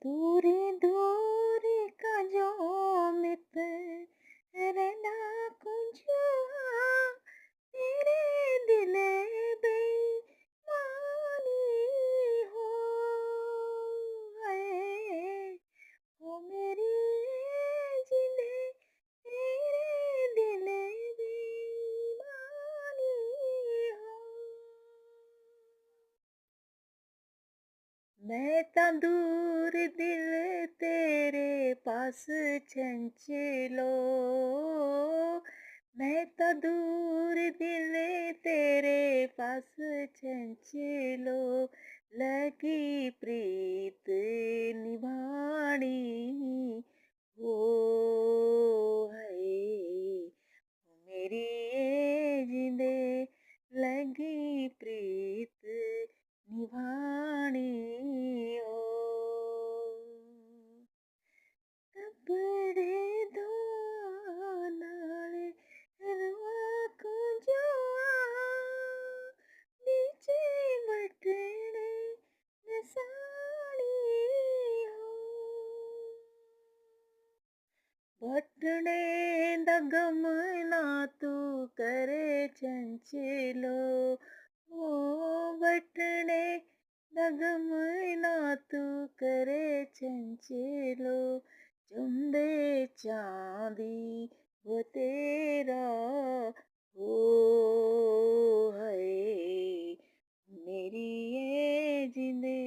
दूरी दूरी का जो मित्र कुंजा तेरे दिल बेमानी हो है ओ मेरी जिंदे तेरे दिल बेमानी हो। मैं ਤਾਂ दूर दिल तेरे पास चंचलो मैं ਤਾਂ दूर दिल तेरे पास चंचलो लगी प्रीत निभानी हो है मेरी ये जिंदे लगी प्रीत निभानी ओ कपड़े धोने नाले रवा कुंजा नीचे बटने नसानी हो बटने दगम ना तू करे चंचलो ओ बटने दगम ना तू करे चंचलो चुंबे चांदी वो तेरा हो है मेरी ये जिंदगी